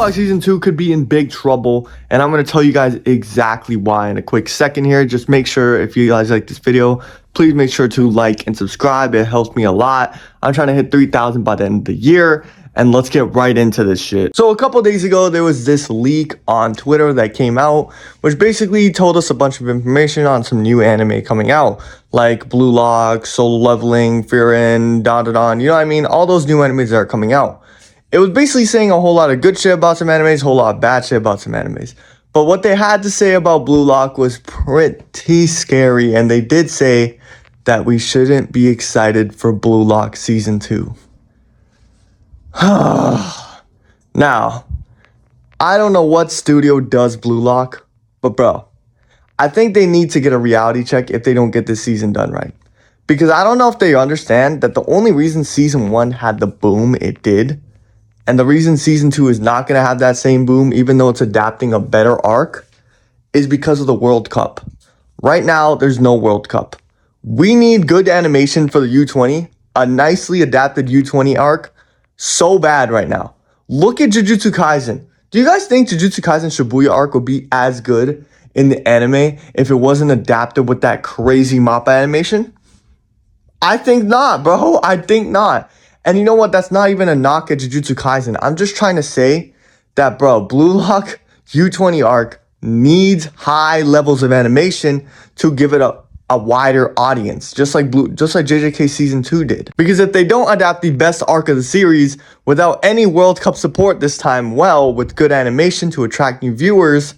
Lock Season 2 could be in big trouble, and I'm going to tell you guys exactly why in a quick second here. Just make sure, if you guys like this video, please make sure to like and subscribe. It helps me a lot. I'm trying to hit 3,000 by the end of the year, and let's get right into this shit. So a couple days ago, there was this leak on Twitter that came out, which basically told us a bunch of information on some new anime coming out, like Blue Lock, Solo Leveling, Fearin', da-da-da, you know what I mean? All those new animes that are coming out. It was basically saying a whole lot of good shit about some animes, a whole lot of bad shit about some animes. But what they had to say about Blue Lock was pretty scary, and they did say that we shouldn't be excited for Blue Lock Season 2. Now, I don't know what studio does Blue Lock, but bro, I think they need to get a reality check if they don't get this season done right. Because I don't know if they understand that the only reason Season 1 had the boom it did, and the reason Season 2 is not going to have that same boom, even though it's adapting a better arc, is because of the World Cup. Right now, there's no World Cup. We need good animation for the U20, a nicely adapted U20 arc, so bad right now. Look at Jujutsu Kaisen. Do you guys think Jujutsu Kaisen Shibuya arc would be as good in the anime if it wasn't adapted with that crazy MAPPA animation? I think not, bro. I think not. And you know what? That's not even a knock at Jujutsu Kaisen. I'm just trying to say that, bro, Blue Lock U20 arc needs high levels of animation to give it a wider audience, just like JJK Season 2 did. Because if they don't adapt the best arc of the series without any World Cup support this time, well, with good animation to attract new viewers,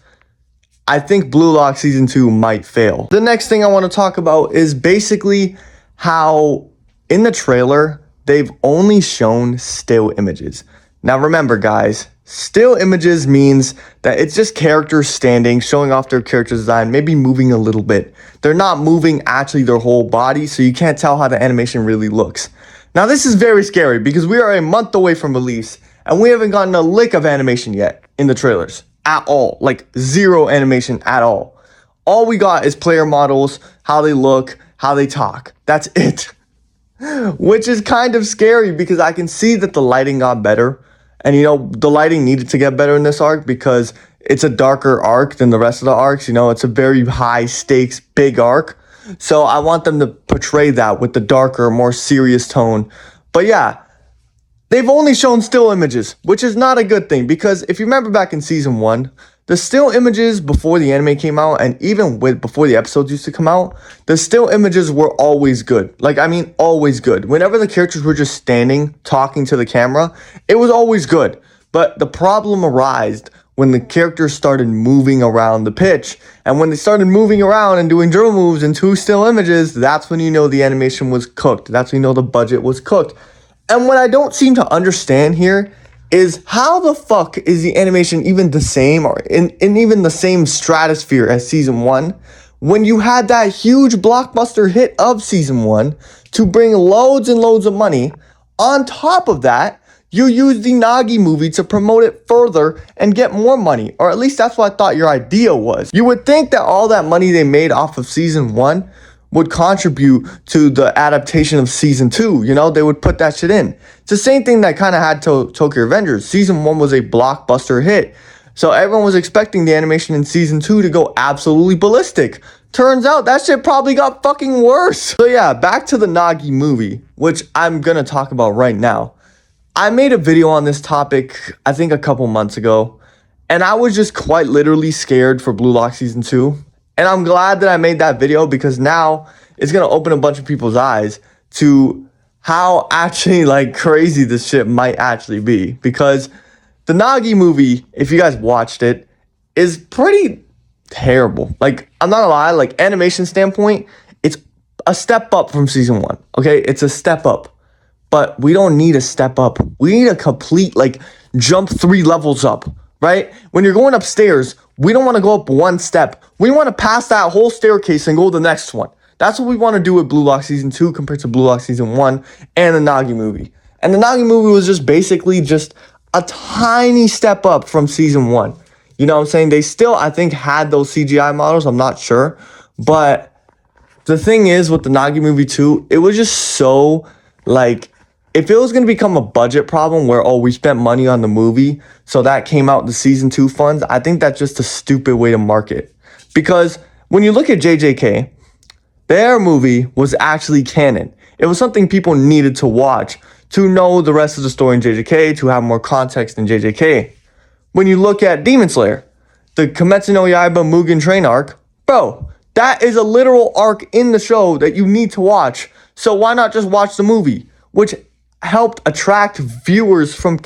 I think Blue Lock Season 2 might fail. The next thing I want to talk about is basically how in the trailer, they've only shown still images. Now remember guys, still images means that it's just characters standing, showing off their character design, maybe moving a little bit. They're not moving actually their whole body, so you can't tell how the animation really looks. Now this is very scary because we are a month away from release and we haven't gotten a lick of animation yet in the trailers at all. Like zero animation at all. All we got is player models, how they look, how they talk. That's it. Which is kind of scary because I can see that the lighting got better. And, you know, the lighting needed to get better in this arc because it's a darker arc than the rest of the arcs. You know, it's a very high stakes, big arc. So I want them to portray that with the darker, more serious tone. But yeah, they've only shown still images, which is not a good thing. Because if you remember back in Season 1, the still images before the anime came out, and even before the episodes used to come out, the still images were always good. Like, I mean, always good. Whenever the characters were just standing, talking to the camera, it was always good. But the problem arose when the characters started moving around the pitch. And when they started moving around and doing drill moves in two still images, that's when you know the animation was cooked. That's when you know the budget was cooked. And what I don't seem to understand here is how the fuck is the animation even the same or in even the same stratosphere as Season 1 when you had that huge blockbuster hit of Season 1 to bring loads and loads of money. On top of that, you used the Nagi movie to promote it further and get more money, or at least that's what I thought your idea was. You would think that all that money they made off of Season 1 would contribute to the adaptation of Season 2, you know, they would put that shit in. It's the same thing that kind of had to Tokyo Revengers. Season 1 was a blockbuster hit, so everyone was expecting the animation in Season 2 to go absolutely ballistic. Turns out that shit probably got fucking worse. So yeah, back to the Nagi movie, which I'm gonna talk about right now. I made a video on this topic, I think a couple months ago, and I was just quite literally scared for Blue Lock Season 2. And I'm glad that I made that video because now it's going to open a bunch of people's eyes to how actually like crazy this shit might actually be. Because the Nagi movie, if you guys watched it, is pretty terrible. Like, I'm not gonna lie, like animation standpoint, it's a step up from Season 1. Okay, it's a step up. But we don't need a step up. We need a complete like jump 3 levels up. Right? When you're going upstairs, we don't want to go up one step. We want to pass that whole staircase and go to the next one. That's what we want to do with Blue Lock Season 2 compared to Blue Lock Season 1 and the Nagi movie. And the Nagi movie was just basically just a tiny step up from Season 1. You know what I'm saying? They still, I think, had those CGI models. I'm not sure. But the thing is with the Nagi movie too, it was just so, like, if it was going to become a budget problem where, oh, we spent money on the movie, so that came out the season 2 funds, I think that's just a stupid way to market. Because when you look at JJK, their movie was actually canon. It was something people needed to watch to know the rest of the story in JJK, to have more context in JJK. When you look at Demon Slayer, the Kimetsu no Yaiba Mugen Train arc, bro, that is a literal arc in the show that you need to watch. So why not just watch the movie? Which helped attract viewers from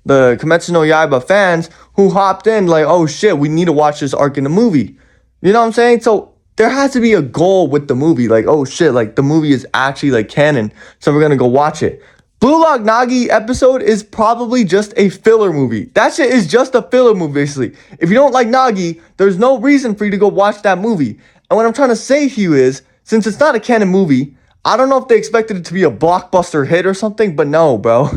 the Kimetsu no Yaiba fans who hopped in like, oh shit, we need to watch this arc in the movie. You know what I'm saying? So there has to be a goal with the movie. Like, oh shit, like the movie is actually like canon. So we're going to go watch it. Blue Lock Nagi episode is probably just a filler movie. That shit is just a filler movie, basically. If you don't like Nagi, there's no reason for you to go watch that movie. And what I'm trying to say to you is, since it's not a canon movie, I don't know if they expected it to be a blockbuster hit or something, but no, bro.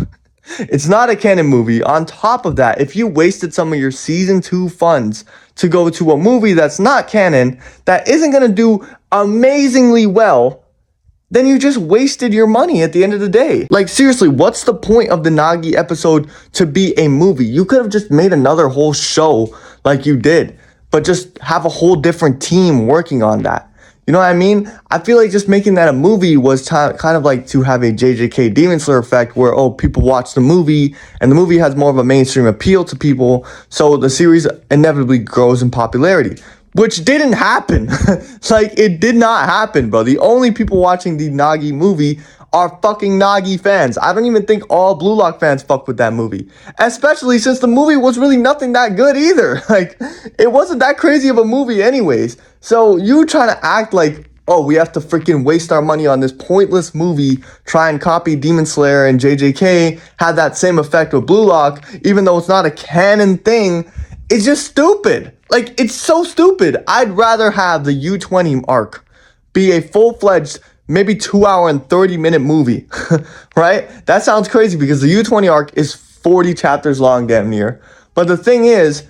It's not a canon movie. On top of that, if you wasted some of your season 2 funds to go to a movie that's not canon, that isn't going to do amazingly well, then you just wasted your money at the end of the day. Like, seriously, what's the point of the Nagi episode to be a movie? You could have just made another whole show like you did, but just have a whole different team working on that. You know what I mean? I feel like just making that a movie was kind of like to have a JJK Demon Slayer effect where, oh, people watch the movie and the movie has more of a mainstream appeal to people. So the series inevitably grows in popularity, which didn't happen. Like, it did not happen, bro. The only people watching the Nagi movie are fucking Nagi fans. I don't even think all Blue Lock fans fuck with that movie. Especially since the movie was really nothing that good either. Like, it wasn't that crazy of a movie anyways. So you trying to act like, oh, we have to freaking waste our money on this pointless movie, try and copy Demon Slayer and JJK, had that same effect with Blue Lock, even though it's not a canon thing, it's just stupid. Like, it's so stupid. I'd rather have the U20 arc be a full-fledged, maybe 2-hour and 30-minute movie, right? That sounds crazy because the U20 arc is 40 chapters long, damn near. But the thing is,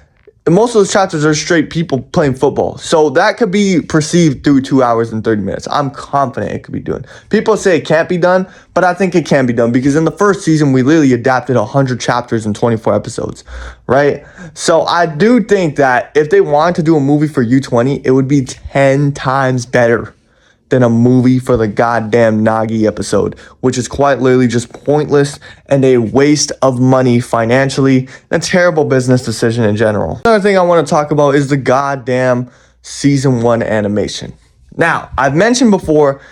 most of those chapters are straight people playing football. So that could be perceived through 2 hours and 30 minutes. I'm confident it could be done. People say it can't be done, but I think it can be done because in the first season, we literally adapted 100 chapters in 24 episodes, right? So I do think that if they wanted to do a movie for U20, it would be 10 times better than a movie for the goddamn Nagi episode, which is quite literally just pointless and a waste of money financially, and a terrible business decision in general. Another thing I want to talk about is the goddamn season 1 animation. Now, I've mentioned before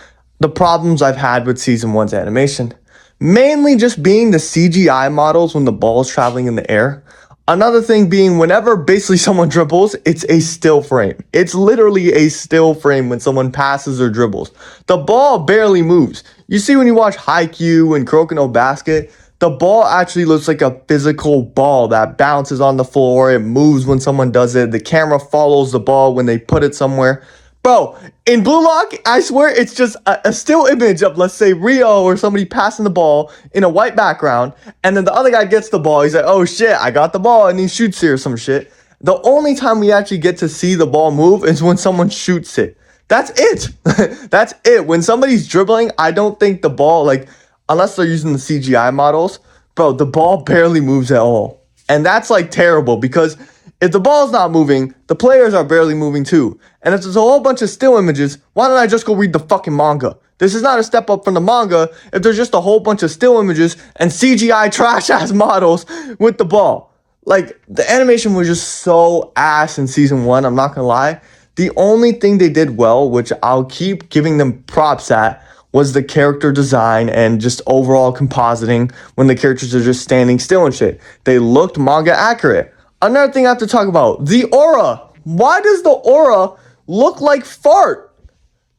the problems I've had with season 1's animation, mainly just being the CGI models when the ball is traveling in the air. Another thing being whenever basically someone dribbles, it's a still frame. It's literally a still frame when someone passes or dribbles. The ball barely moves. You see when you watch Haikyuu and Kuroko no Basket, the ball actually looks like a physical ball that bounces on the floor. It moves when someone does it. The camera follows the ball when they put it somewhere. Bro, in Blue Lock, I swear it's just a still image of, let's say, Rio or somebody passing the ball in a white background, and then the other guy gets the ball. He's like, oh shit, I got the ball, and he shoots it or some shit. The only time we actually get to see the ball move is when someone shoots it. That's it. That's it. When somebody's dribbling, I don't think the ball, like, unless they're using the CGI models, bro, the ball barely moves at all. And that's, like, terrible because if the ball's not moving, the players are barely moving too. And if there's a whole bunch of still images, why don't I just go read the fucking manga? This is not a step up from the manga if there's just a whole bunch of still images and CGI trash-ass models with the ball. Like, the animation was just so ass in season 1, I'm not gonna lie. The only thing they did well, which I'll keep giving them props at, was the character design and just overall compositing when the characters are just standing still and shit. They looked manga accurate. Another thing I have to talk about, the aura. Why does the aura look like fart?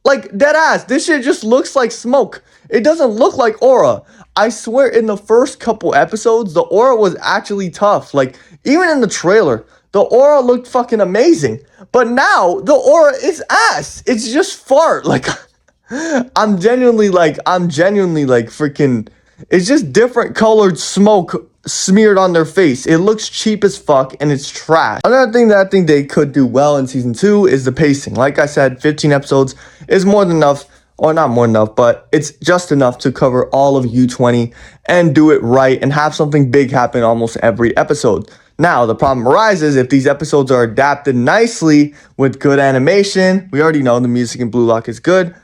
Like, dead ass, this shit just looks like smoke. It doesn't look like aura. I swear in the first couple episodes, the aura was actually tough. Like, even in the trailer, the aura looked fucking amazing. But now, the aura is ass. It's just fart. Like, I'm genuinely like freaking, it's just different colored smoke smeared on their face. It looks cheap as fuck and it's trash. Another thing that I think they could do well in season 2 is the pacing. Like I said, 15 episodes is more than enough. or not more than enough, but it's just enough to cover all of U20 and do it right and have something big happen almost every episode. Now, the problem arises if these episodes are adapted nicely with good animation. We already know the music in Blue Lock is good.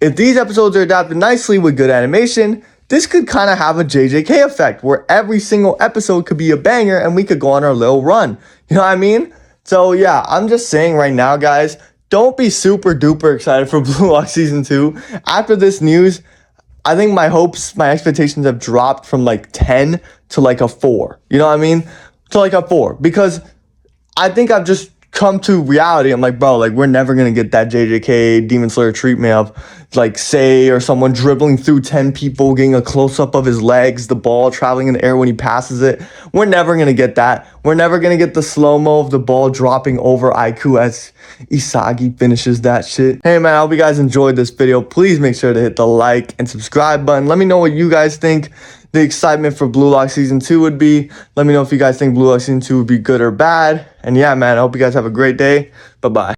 If these episodes are adapted nicely with good animation, this could kind of have a JJK effect where every single episode could be a banger and we could go on our little run. You know what I mean? So yeah, I'm just saying right now, guys, don't be super duper excited for Blue Lock Season 2. After this news, I think my hopes, my expectations have dropped from like 10 to like a 4. You know what I mean? To like a 4. Because I think I've just come to reality. I'm like, bro, like we're never going to get that JJK Demon Slayer treatment of like Say or someone dribbling through 10 people, getting a close-up of his legs, the ball traveling in the air when he passes it. We're never going to get that. We're never going to get the slow-mo of the ball dropping over Aiku as Isagi finishes that shit. Hey man, I hope you guys enjoyed this video. Please make sure to hit the like and subscribe button. Let me know what you guys think the excitement for Blue Lock Season 2 would be. Let me know if you guys think Blue Lock Season 2 would be good or bad. And yeah, man, I hope you guys have a great day. Bye-bye.